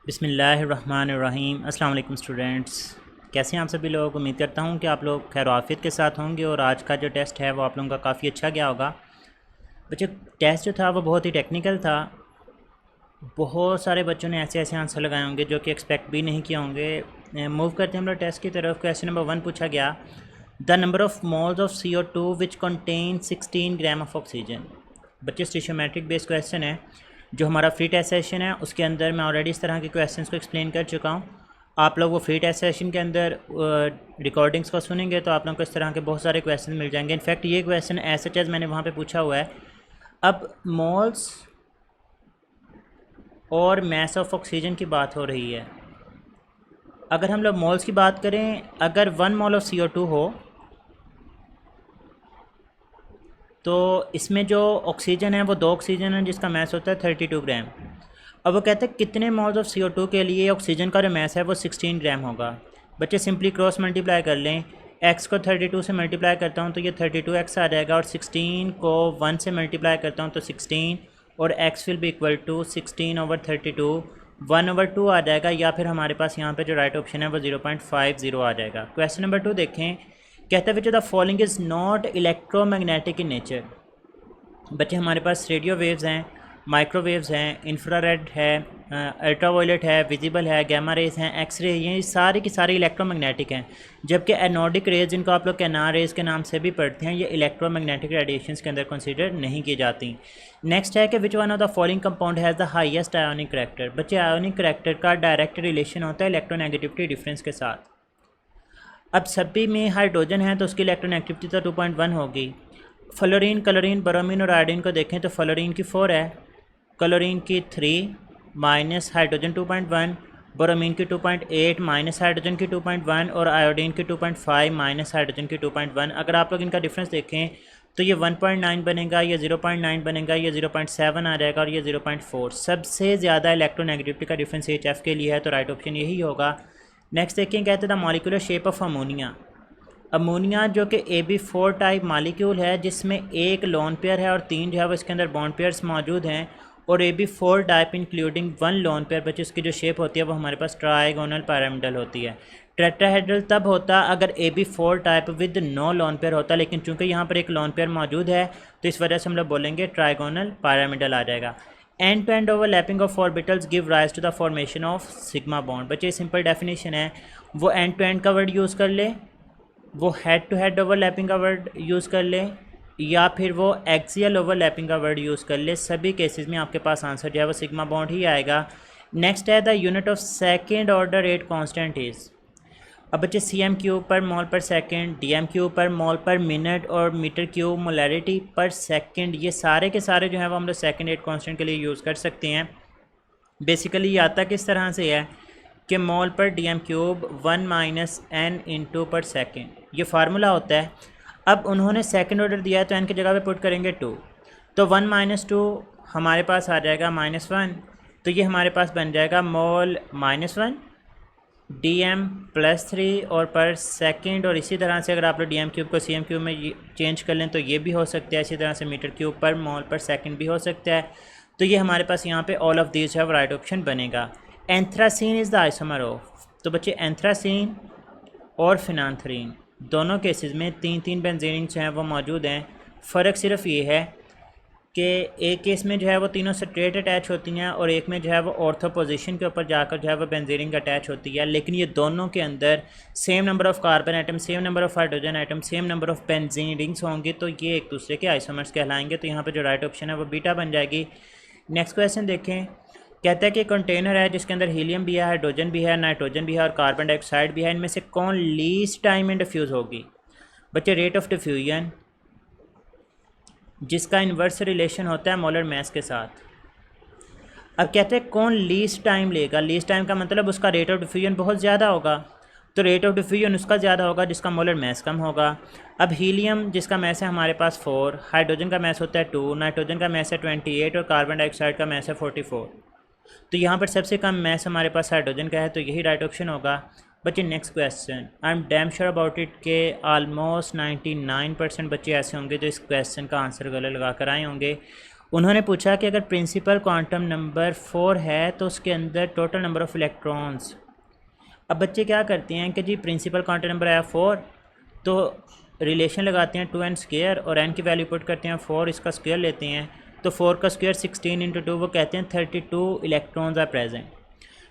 बिस्मिल्लाहिर्रहमानिर्रहीम। अस्सलाम वालेकुम स्टूडेंट्स, कैसे हैं आप सभी लोग। उम्मीद करता हूं कि आप लोग खैर आफियत के साथ होंगे और आज का जो टेस्ट है वो आप लोगों का काफ़ी अच्छा गया होगा। बच्चे, टेस्ट जो था वो बहुत ही टेक्निकल था। बहुत सारे बच्चों ने ऐसे ऐसे आंसर लगाए होंगे जो कि एक्सपेक्ट भी नहीं किए होंगे। मूव करते हैं हम लोग टेस्ट की तरफ। क्वेश्चन नंबर 1 पूछा गया, the number of moles of CO2 which contain 16 gram of oxygen. बच्चे, स्टिशियोमेट्रिक बेस्ड क्वेश्चन है। जो हमारा फ्री टेस्ट सेशन है उसके अंदर मैं ऑलरेडी इस तरह के क्वेश्चंस को एक्सप्लेन कर चुका हूँ। आप लोग वो फ्री टेस्ट सेशन के अंदर रिकॉर्डिंग्स को सुनेंगे तो आप लोगों को इस तरह के बहुत सारे क्वेश्चन मिल जाएंगे। इनफैक्ट ये क्वेश्चन एज सच एज मैंने वहाँ पे पूछा हुआ है। अब मोल्स और मैस ऑफ ऑक्सीजन की बात हो रही है। अगर हम लोग मोल्स की बात करें, अगर 1 मोल ऑफ CO2 हो तो इसमें जो ऑक्सीजन है वो 2 ऑक्सीजन है जिसका मैस होता है 32 ग्राम। अब वो कहते हैं कितने मोल्स ऑफ CO2 के लिए ऑक्सीजन का जो मैस है वो 16 ग्राम होगा। बच्चे, सिंपली क्रॉस मल्टीप्लाई कर लें। x को 32 से मल्टीप्लाई करता हूँ तो ये 32x आ जाएगा, और 16 को 1 से मल्टीप्लाई करता हूँ तो 16, और x will be equal to 16/32, 1/2 आ जाएगा। या फिर हमारे पास यहाँ पे जो राइट ऑप्शन है वो 0.50 आ जाएगा। क्वेश्चन नंबर 2 देखें। कहते हैं which the following is not electromagnetic in nature. बच्चे, हमारे पास रेडियो वेव्स हैं, माइक्रोवेव्स हैं, इंफ्रारेड है, अल्ट्रावायलेट है, विजिबल है, गैमा रेज हैं, एक्सरे, ये सारी की सारी इलेक्ट्रोमैग्नेटिक हैं। जबकि एनोडिक रेज, जिनको आप लोग कैनार रेज के नाम से भी पढ़ते हैं, ये इलेक्ट्रोमैग्नेटिक रेडिएशंस के अंदर कंसीडर नहीं की जाती। नेक्स्ट है कि which one of the following compound has the highest ionic character. बच्चे, आयोनिक करैक्टर का डायरेक्ट रिलेशन होता है इलेक्ट्रोनेगेटिविटी डिफरेंस के साथ। अब सभी में हाइड्रोजन है तो उसकी इलेक्ट्रोनेगेटिविटी तो 2.1 होगी। फ्लोरीन, क्लोरीन, ब्रोमीन और आयोडीन को देखें तो फ्लोरीन की 4 है, क्लोरीन की 3, माइनस हाइड्रोजन 2.1, ब्रोमीन की 2.8, माइनस हाइड्रोजन की 2.1, और आयोडीन की 2.5, माइनस हाइड्रोजन की 2.1। अगर आप लोग इनका डिफरेंस देखें तो ये 1.9 बनेगा, ये 0.9 बनेगा, ये 0.7 आ जाएगा, और ये 0.4। सबसे ज़्यादा इलेक्ट्रोनेगेटिविटी का डिफरेंस HF के लिए है, तो राइट ऑप्शन यही होगा। नेक्स्ट देखें, कहते हैं the molecular shape of ammonia. Ammonia जो कि AB4 टाइप मॉलिक्यूल है, जिसमें एक लोन पेयर है और 3 जो है वो इसके अंदर बॉन्ड पेयर्स मौजूद हैं, और AB4 type including 1 lone pair. बच्चे, इसकी जो शेप होती है वो हमारे पास ट्राइगोनल पिरामिडल होती है। टेट्राहेड्रल तब होता अगर AB4 type with no lone pair होता, लेकिन चूंकि यहाँ पर एक लोन पेयर मौजूद है तो इस वजह से हम लोग बोलेंगे ट्राइगोनल पिरामिडल आ जाएगा। End to end overlapping of orbitals give rise to the formation of sigma bond. बच्चे, सिंपल डेफिनेशन है, वो एंड टू एंड का वर्ड यूज़ कर ले, वो हेड टू हेड ओवरलैपिंग का वर्ड यूज़ कर ले, या फिर वो एक्सियल ओवरलैपिंग का वर्ड यूज़ कर ले। सभी केसेस में आपके पास आंसर जो है वो सिग्मा बॉन्ड ही आएगा। नेक्स्ट है the unit of second order rate constant is. अब बच्चे, cm³ पर मोल पर सेकेंड, dm³ पर मोल पर मिनट, और मीटर क्यूब मोलैरिटी पर सेकेंड, ये सारे के सारे जो है वो हम लोग सेकेंड रेट कांस्टेंट के लिए यूज़ कर सकते हैं। बेसिकली ये आता किस तरह से है कि मोल पर dm³ 1 - n इंटू पर सेकेंड, ये फार्मूला होता है। अब उन्होंने सेकेंड ऑर्डर दिया है तो n की जगह पे पुट करेंगे 2, तो 1 - 2 हमारे पास आ जाएगा -1, तो ये हमारे पास बन जाएगा मोल -1 dm +3 और पर सेकेंड। और इसी तरह से अगर आप लोग dm³ को cm³ में चेंज कर लें तो ये भी हो सकता है। इसी तरह से मीटर क्यूब पर मोल पर सेकेंड भी हो सकता है। तो ये हमारे पास यहाँ पे ऑल ऑफ दीज है, राइट ऑप्शन बनेगा। Anthracene is the isomer of. तो बच्चे, एंथ्रासीन और फिनांथ्रीन दोनों केसेस में 3 बेंजीन जो हैं वो मौजूद हैं। फ़र्क सिर्फ ये है कि एक केस में जो है वो तीनों स्ट्रेट अटैच होती हैं, और एक में जो है वो ऑर्थो पोजीशन के ऊपर जाकर जो है वो बेंजीन अटैच होती है। लेकिन ये दोनों के अंदर same number of carbon atom, same number of hydrogen atom, same number of benzene rings होंगे, तो ये एक दूसरे के आइसोमर्स कहलाएंगे। तो यहाँ पे जो राइट ऑप्शन है वो बीटा बन जाएगी। नेक्स्ट क्वेश्चन देखें। कहता है कि कंटेनर है जिसके अंदर हीलियम भी है, हाइड्रोजन भी है, नाइट्रोजन भी है और कार्बन डाइऑक्साइड भी है। इनमें से कौन लीस्ट टाइम में डिफ्यूज़ होगी। बच्चे, रेट ऑफ डिफ्यूजन, जिसका इन्वर्स रिलेशन होता है मोलर मास के साथ। अब कहते हैं कौन लीस्ट टाइम लेगा। लीस्ट टाइम का मतलब उसका रेट ऑफ डिफ्यूजन बहुत ज़्यादा होगा, तो रेट ऑफ डिफ्यूजन उसका ज़्यादा होगा जिसका मोलर मास कम होगा। अब हीलियम जिसका मास है हमारे पास 4, हाइड्रोजन का मास होता है 2, नाइट्रोजन का मास है 28 और कार्बन डाइऑक्साइड का मास है 44। तो यहाँ पर सबसे कम मास हमारे पास हाइड्रोजन का है, तो यही राइट ऑप्शन होगा। बच्चे, next question, I am damn sure about it के ऑलमोस्ट 99% बच्चे ऐसे होंगे जो इस क्वेश्चन का आंसर गलत लगा कर आए होंगे। उन्होंने पूछा कि अगर प्रिंसिपल क्वांटम नंबर 4 है तो उसके अंदर टोटल नंबर ऑफ़ इलेक्ट्रॉन्स। अब बच्चे क्या करते हैं कि जी प्रिंसिपल क्वांटम नंबर आया 4, तो रिलेशन लगाते हैं 2n² और n की वैल्यू पुट करते हैं 4, इसका स्क्वायर लेते हैं तो 4 का स्क्वायर 16 इंटू 2, वो कहते हैं 32 इलेक्ट्रॉन्स आर प्रेजेंट।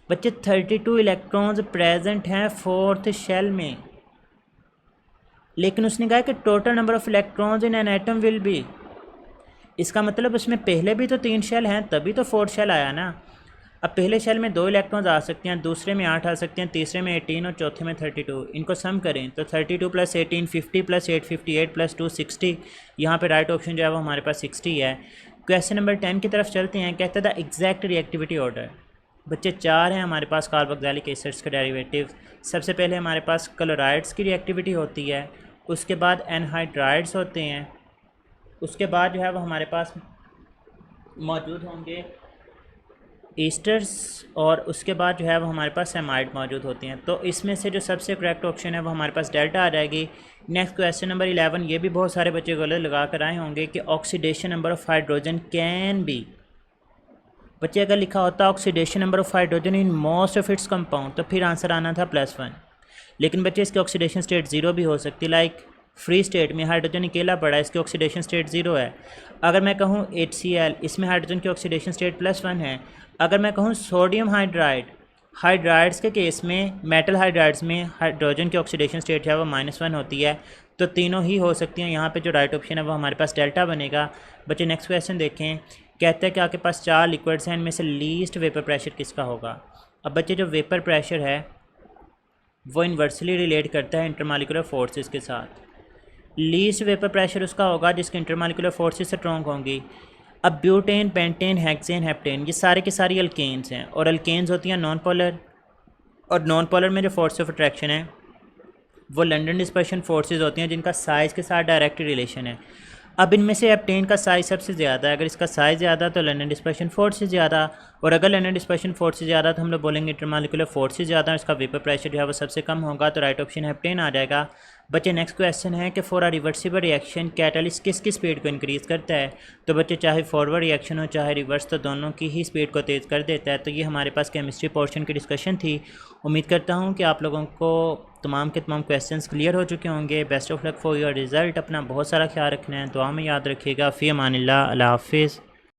बच्चे 32 इलेक्ट्रॉन्स प्रेजेंट हैं 4th शेल में, लेकिन उसने कहा कि total number of electrons in an atom will be, इसका मतलब उसमें पहले भी तो 3 शेल हैं तभी तो 4th शेल आया ना। अब पहले शेल में 2 इलेक्ट्रॉन्स आ सकते हैं, दूसरे में 8 आ सकते हैं, तीसरे में 18 और चौथे में 32। इनको सम करें तो 32 + 18 50 + 8 58 + 2 60। यहाँ पे राइट ऑप्शन जो है वो हमारे पास 60 है। क्वेश्चन नंबर 10 की तरफ चलते हैं। कहता था एग्जैक्ट रिएक्टिविटी ऑर्डर। बच्चे 4 हैं हमारे पास कार्बोक्सिलिक एसिड्स के डेरिवेटिव। सबसे पहले हमारे पास क्लोराइड्स की रिएक्टिविटी होती है, उसके बाद एनहाइड्राइड्स होते हैं, उसके बाद जो है वो हमारे पास मौजूद होंगे ईस्टर्स, और उसके बाद जो है वो हमारे पास एमाइड मौजूद होती हैं। तो इसमें से जो सबसे करेक्ट ऑप्शन है वो हमारे पास डेल्टा आ जाएगी। नेक्स्ट क्वेश्चन नंबर 11, ये भी बहुत सारे बच्चे गलत लगा कर आए होंगे कि oxidation number of hydrogen can be. बच्चे अगर लिखा होता oxidation number of hydrogen in most of its compound तो फिर आंसर आना था +1, लेकिन बच्चे इसकी ऑक्सीडेशन स्टेट 0 भी हो सकती। लाइक फ्री स्टेट में हाइड्रोजन अकेला पड़ा है, इसकी ऑक्सीडेशन स्टेट 0 है। अगर मैं कहूँ HCl, इसमें हाइड्रोजन की ऑक्सीडेशन स्टेट +1 है। अगर मैं कहूँ सोडियम हाइड्राइड, हाइड्राइड्स के केस में, मेटल हाइड्राइड्स में हाइड्रोजन की ऑक्सीडेशन स्टेट है वो -1 होती है। तो तीनों ही हो सकती हैं। यहाँ पे जो राइट ऑप्शन है वो हमारे पास डेल्टा बनेगा। बच्चे नेक्स्ट क्वेश्चन देखें। कहते हैं कि आपके पास 4 लिक्विड्स हैं, इनमें से लीस्ट वेपर प्रेशर किसका होगा। अब बच्चे जो वेपर प्रेशर है वो इन्वर्सली रिलेट करता है इंटरमॉलिक्यूलर फोर्सेस के साथ। लीस्ट वेपर प्रेशर उसका होगा जिसके इंटरमॉलिक्यूलर फोर्सेस स्ट्रॉन्ग होंगी। अब ब्यूटेन, पेंटेन, हेक्सेन, हेप्टेन, ये सारे के सारी अल्केन्स हैं, और अल्केन्स होती हैं नॉन पोलर, और नॉन पोलर में जो फोर्स ऑफ अट्रैक्शन है वो लंडन डिस्पर्शन फोर्सेस होती हैं जिनका साइज़ के साथ डायरेक्ट रिलेशन है। अब इनमें से हेप्टेन का साइज़ सबसे ज़्यादा है, अगर इसका साइज़ ज़्यादा तो लंडन डिस्पर्शन फोर्स से ज़्यादा, और अगर लंडन डिस्पर्शन फोर्स से ज़्यादा तो हम लोग बोलेंगे इंटरमॉलिक्यूलर फोर्स से ज़्यादा, इसका वेपर प्रेशर जो है वो सबसे कम होगा। तो राइट ऑप्शन हेप्टेन आ जाएगा। बच्चे नेक्स्ट क्वेश्चन है कि for a reversible reaction catalyst किसकी स्पीड को इंक्रीज़ करता है। तो बच्चे चाहे फॉरवर्ड रिएक्शन हो चाहे रिवर्स, तो दोनों की ही स्पीड को तेज़ कर देता है। तो ये हमारे पास केमिस्ट्री पोर्शन की डिस्कशन थी। उम्मीद करता हूँ कि आप लोगों को तमाम के तमाम क्वेश्चंस क्लियर हो चुके होंगे। Best of luck for your result. अपना बहुत सारा ख्याल रखना है, दुआ में याद रखिएगा। फ़ी अमानिल्लाह, अल्लाह हाफ़िज़।